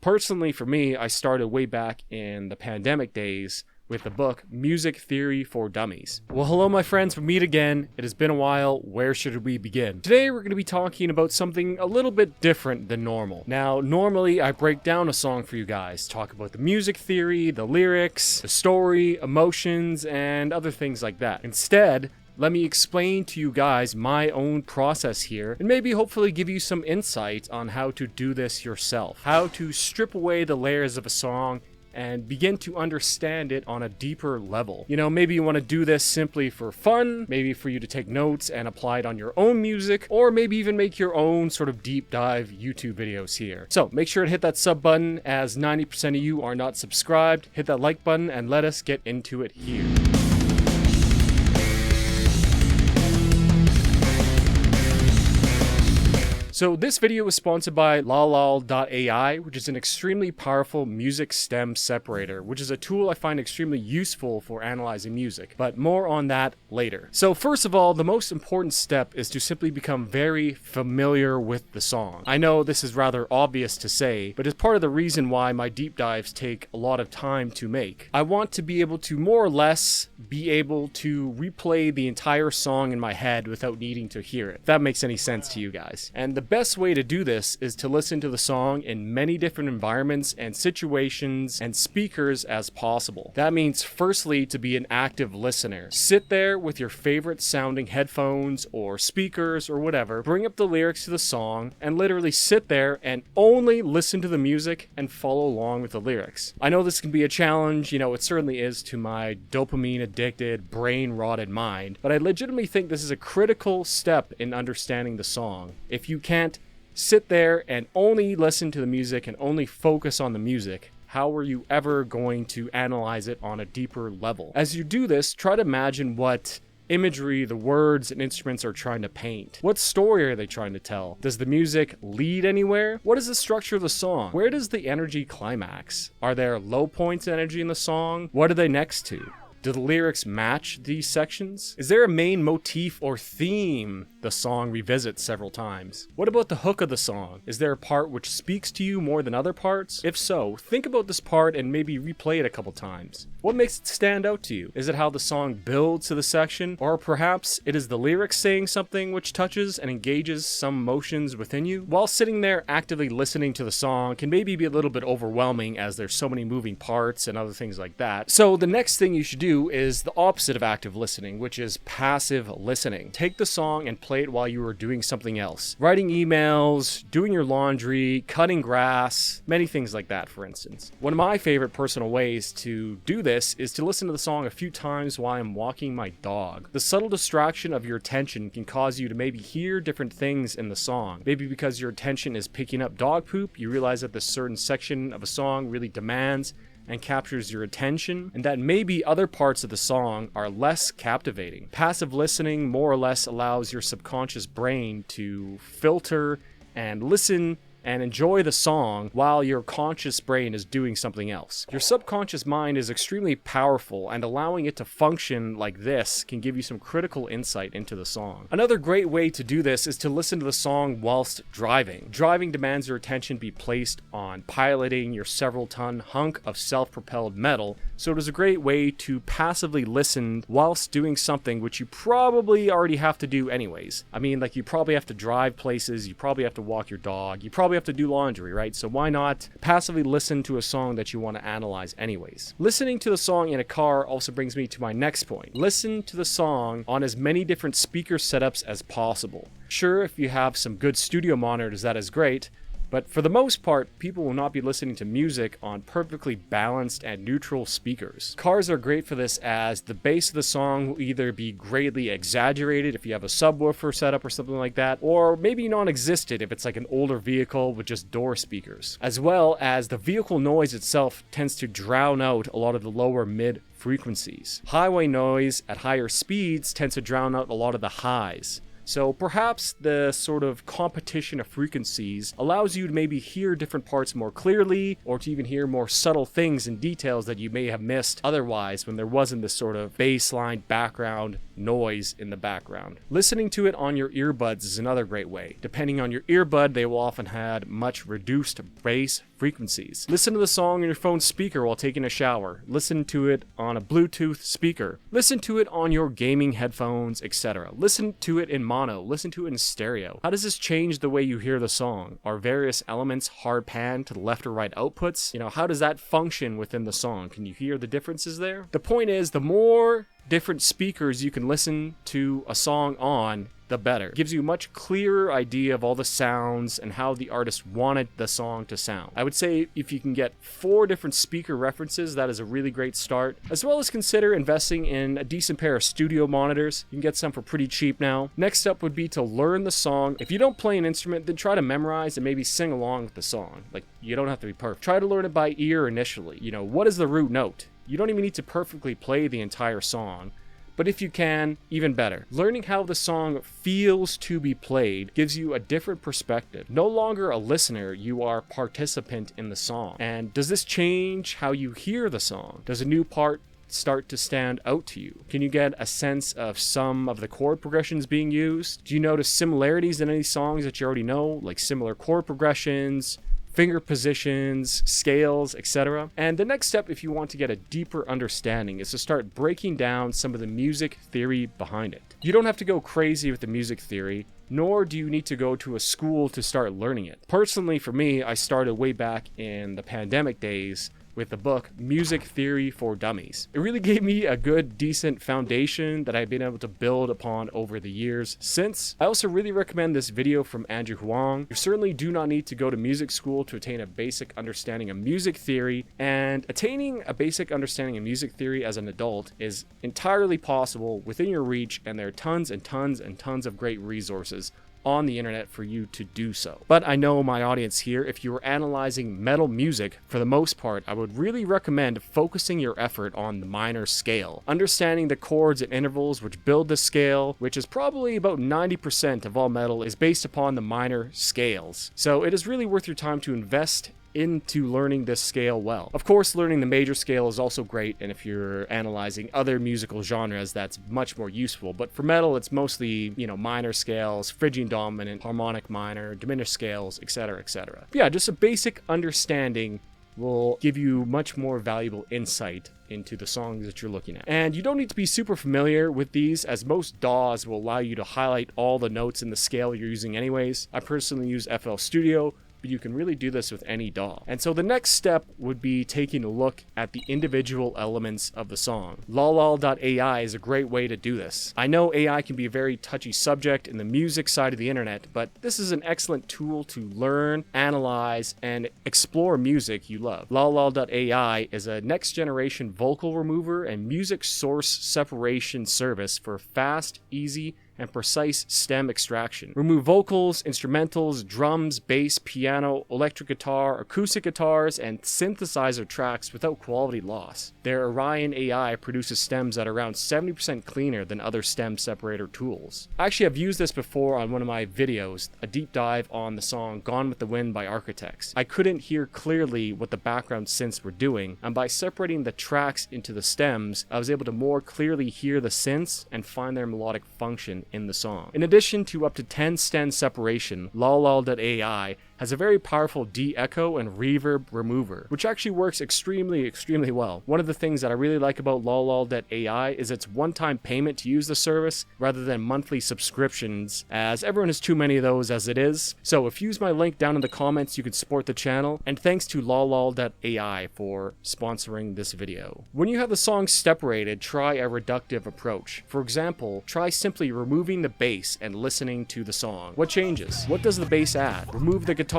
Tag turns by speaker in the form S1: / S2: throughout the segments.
S1: Personally, for me, I started way back in the pandemic days with the book Music Theory for Dummies. Well, hello my friends, we meet again. It has been a while. Where should we begin? Today we're going to be talking about something a little bit different than normal. Now, normally I break down a song for you guys, talk about the music theory, the lyrics, the story, emotions, and other things like that. Instead, let me explain to you guys my own process here and maybe hopefully give you some insight on how to do this yourself. How to strip away the layers of a song and begin to understand it on a deeper level. You know, maybe you want to do this simply for fun, maybe for you to take notes and apply it on your own music, or maybe even make your own sort of deep dive YouTube videos here. So make sure to hit that sub button, as 90% of you are not subscribed. Hit that like button and let us get into it here. So this video is sponsored by lalal.ai, which is an extremely powerful music stem separator, which is a tool I find extremely useful for analyzing music, but more on that later. So first of all, the most important step is to simply become very familiar with the song. I know this is rather obvious to say, but it's part of the reason why my deep dives take a lot of time to make. I want to be able to more or less be able to replay the entire song in my head without needing to hear it, if that makes any sense to you guys. And the best way to do this is to listen to the song in many different environments and situations and speakers as possible. That means firstly to be an active listener. Sit there with your favorite sounding headphones or speakers or whatever, bring up the lyrics to the song and literally sit there and only listen to the music and follow along with the lyrics. I know this can be a challenge, you know, it certainly is to my dopamine addicted, brain rotted mind, but I legitimately think this is a critical step in understanding the song. If you can't sit there and only listen to the music and only focus on the music, how are you ever going to analyze it on a deeper level? As you do this, try to imagine what imagery the words and instruments are trying to paint. What story are they trying to tell? Does the music lead anywhere? What is the structure of the song? Where does the energy climax? Are there low points in energy in the song? What are they next to? Do the lyrics match these sections? Is there a main motif or theme the song revisits several times? What about the hook of the song? Is there a part which speaks to you more than other parts? If so, think about this part and maybe replay it a couple times. What makes it stand out to you? Is it how the song builds to the section? Or perhaps it is the lyrics saying something which touches and engages some emotions within you? While sitting there actively listening to the song can maybe be a little bit overwhelming as there's so many moving parts and other things like that. So the next thing you should do is the opposite of active listening, which is passive listening. Take the song and play it while you are doing something else. Writing emails, doing your laundry, cutting grass, many things like that, for instance. One of my favorite personal ways to do this is to listen to the song a few times while I'm walking my dog. The subtle distraction of your attention can cause you to maybe hear different things in the song. Maybe because your attention is picking up dog poop, you realize that this certain section of a song really demands and captures your attention, and that maybe other parts of the song are less captivating. Passive listening more or less allows your subconscious brain to filter and listen and enjoy the song while your conscious brain is doing something else. Your subconscious mind is extremely powerful, and allowing it to function like this can give you some critical insight into the song. Another great way to do this is to listen to the song whilst driving. Driving demands your attention be placed on piloting your several ton hunk of self-propelled metal, so it is a great way to passively listen whilst doing something which you probably already have to do anyways. I mean, like, you probably have to drive places, you probably have to walk your dog, you probably have to do laundry, right? So why not passively listen to a song that you want to analyze anyways? Listening to the song in a car also brings me to my next point. Listen to the song on as many different speaker setups as possible. Sure, if you have some good studio monitors, that is great, but for the most part, people will not be listening to music on perfectly balanced and neutral speakers. Cars are great for this, as the bass of the song will either be greatly exaggerated if you have a subwoofer setup or something like that, or maybe non-existent if it's like an older vehicle with just door speakers. As well as the vehicle noise itself tends to drown out a lot of the lower mid frequencies. Highway noise at higher speeds tends to drown out a lot of the highs. So perhaps the sort of competition of frequencies allows you to maybe hear different parts more clearly, or to even hear more subtle things and details that you may have missed otherwise when there wasn't this sort of baseline background noise in the background. Listening to it on your earbuds is another great way. Depending on your earbud, they will often have much reduced bass frequencies. Listen to the song on your phone speaker while taking a shower. Listen to it on a Bluetooth speaker. Listen to it on your gaming headphones, etc. Listen to it in mono. Listen to it in stereo. How does this change the way you hear the song? Are various elements hard pan to the left or right outputs? How does that function within the song? Can you hear the differences there? The point is, the more different speakers you can listen to a song on, the better. It gives you a much clearer idea of all the sounds and how the artist wanted the song to sound. I would say if you can get 4 different speaker references, that is a really great start, as well as consider investing in a decent pair of studio monitors. You can get some for pretty cheap now. Next up would be to learn the song. If you don't play an instrument, then try to memorize and maybe sing along with the song. You don't have to be perfect. Try to learn it by ear initially. What is the root note? You don't even need to perfectly play the entire song, but if you can, even better. Learning how the song feels to be played gives you a different perspective. No longer a listener, you are a participant in the song. And does this change how you hear the song? Does a new part start to stand out to you? Can you get a sense of some of the chord progressions being used? Do you notice similarities in any songs that you already know, like similar chord progressions, finger positions, scales, etc.? And the next step, if you want to get a deeper understanding, is to start breaking down some of the music theory behind it. You don't have to go crazy with the music theory, nor do you need to go to a school to start learning it. Personally, for me, I started way back in the pandemic days with the book Music Theory for Dummies. It really gave me a good, decent foundation that I've been able to build upon over the years since. I also really recommend this video from Andrew Huang. You certainly do not need to go to music school to attain a basic understanding of music theory, and attaining a basic understanding of music theory as an adult is entirely possible within your reach, and there are tons and tons and tons of great resources on the internet for you to do so. But I know my audience here, if you were analyzing metal music, for the most part, I would really recommend focusing your effort on the minor scale. Understanding the chords and intervals which build the scale, which is probably about 90% of all metal, is based upon the minor scales. So it is really worth your time to invest into learning this scale well. Of course, learning the major scale is also great, and if you're analyzing other musical genres, that's much more useful. But for metal, it's mostly, minor scales, Phrygian dominant, harmonic minor, diminished scales, etc., etc. But yeah, just a basic understanding will give you much more valuable insight into the songs that you're looking at. And you don't need to be super familiar with these, as most DAWs will allow you to highlight all the notes in the scale you're using anyways. I personally use FL Studio, but you can really do this with any DAW. And so the next step would be taking a look at the individual elements of the song. LaLal.ai is a great way to do this. I know AI can be a very touchy subject in the music side of the internet, but this is an excellent tool to learn, analyze, and explore music you love. LaLal.ai is a next generation vocal remover and music source separation service for fast, easy, and precise stem extraction. Remove vocals, instrumentals, drums, bass, piano, electric guitar, acoustic guitars, and synthesizer tracks without quality loss. Their Orion AI produces stems that are around 70% cleaner than other stem separator tools. Actually, I've used this before on one of my videos, a deep dive on the song Gone with the Wind by Architects. I couldn't hear clearly what the background synths were doing, and by separating the tracks into the stems, I was able to more clearly hear the synths and find their melodic function in the song. In addition to up to 10 stem separation, LaLal.ai has a very powerful de-echo and reverb remover, which actually works extremely well. One of the things that I really like about LaLal.ai is its one-time payment to use the service rather than monthly subscriptions, as everyone has too many of those as it is. So if you use my link down in the comments, you can support the channel, and thanks to LaLal.ai for sponsoring this video. When you have the song separated, try a reductive approach. For example, try simply removing the bass and listening to the song. What changes? What does the bass add? Remove the guitars.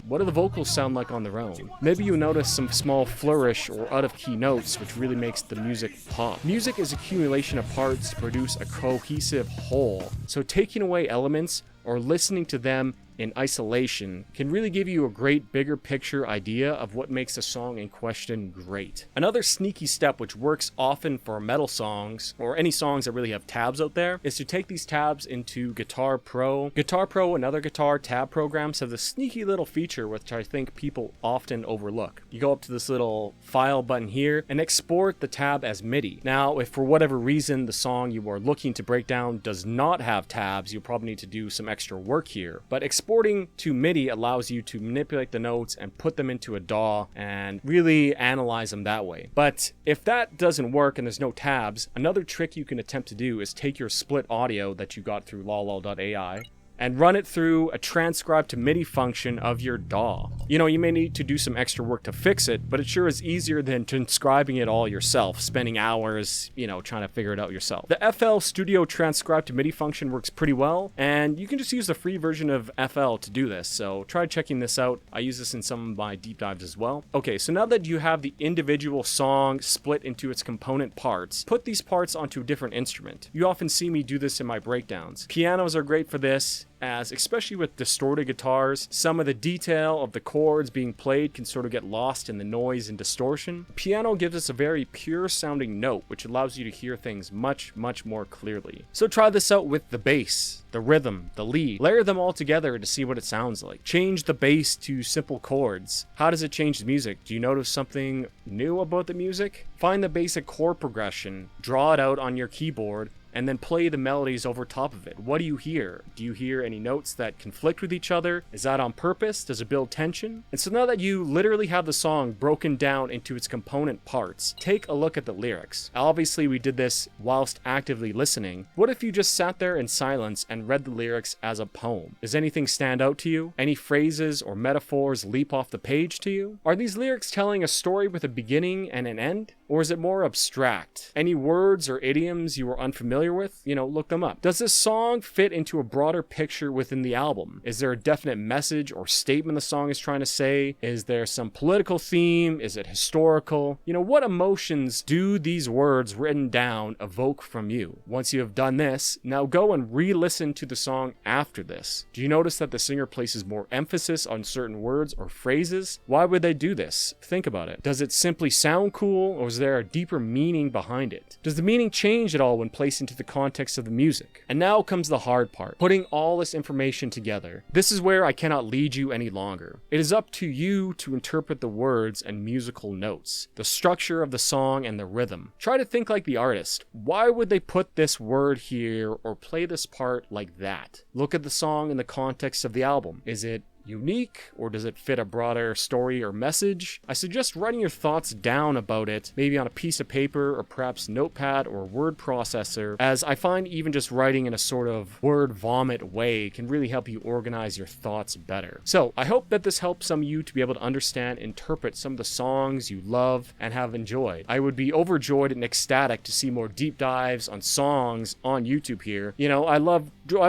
S1: What do the vocals sound like on their own? Maybe you notice some small flourish or out of key notes, which really makes the music pop. Music is accumulation of parts to produce a cohesive whole, so taking away elements or listening to them in isolation can really give you a great bigger picture idea of what makes a song in question great. Another sneaky step which works often for metal songs, or any songs that really have tabs out there, is to take these tabs into Guitar Pro. Guitar Pro and other guitar tab programs have this sneaky little feature which I think people often overlook. You go up to this little file button here and export the tab as MIDI. Now, if for whatever reason the song you are looking to break down does not have tabs, you'll probably need to do some extra work here. But exporting to MIDI allows you to manipulate the notes and put them into a DAW and really analyze them that way. But if that doesn't work and there's no tabs, another trick you can attempt to do is take your split audio that you got through lalal.ai and run it through a transcribe to MIDI function of your DAW. You know, you may need to do some extra work to fix it, but it sure is easier than transcribing it all yourself, spending hours, trying to figure it out yourself. The FL Studio transcribe to MIDI function works pretty well, and you can just use the free version of FL to do this, so try checking this out. I use this in some of my deep dives as well. Okay, so now that you have the individual song split into its component parts, put these parts onto a different instrument. You often see me do this in my breakdowns. Pianos are great for this, as especially with distorted guitars, some of the detail of the chords being played can sort of get lost in the noise and distortion. Piano gives us a very pure sounding note, which allows you to hear things much more clearly. So try this out with the bass, the rhythm, the lead. Layer them all together to see what it sounds like. Change the bass to simple chords. How does it change the music? Do you notice something new about the music? Find the basic chord progression, draw it out on your keyboard, and then play the melodies over top of it. What do you hear? Do you hear any notes that conflict with each other? Is that on purpose? Does it build tension? And so now that you literally have the song broken down into its component parts, take a look at the lyrics. Obviously, we did this whilst actively listening. What if you just sat there in silence and read the lyrics as a poem? Does anything stand out to you? Any phrases or metaphors leap off the page to you? Are these lyrics telling a story with a beginning and an end? Or is it more abstract? Any words or idioms you are unfamiliar with? Look them up. Does this song fit into a broader picture within the album? Is there a definite message or statement the song is trying to say? Is there some political theme? Is it historical? What emotions do these words written down evoke from you? Once you have done this, now go and re-listen to the song after this. Do you notice that the singer places more emphasis on certain words or phrases? Why would they do this? Think about it. Does it simply sound cool, or is there a deeper meaning behind it? Does the meaning change at all when placed into the context of the music? And now comes the hard part, putting all this information together. This is where I cannot lead you any longer. It is up to you to interpret the words and musical notes, the structure of the song and the rhythm. Try to think like the artist. Why would they put this word here or play this part like that? Look at the song in the context of the album. Is it unique, or does it fit a broader story or message? I suggest writing your thoughts down about it, maybe on a piece of paper or perhaps notepad or word processor, as I find even just writing in a sort of word vomit way can really help you organize your thoughts better. So I hope that this helps some of you to be able to understand, interpret some of the songs you love and have enjoyed. I would be overjoyed and ecstatic to see more deep dives on songs on YouTube here. I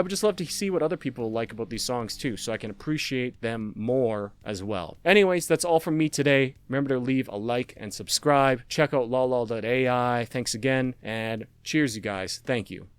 S1: would just love to see what other people like about these songs too, so I can appreciate them more as well. Anyways, that's all from me today. Remember to leave a like and subscribe. Check out lalal.ai. Thanks again, and cheers, you guys. Thank you.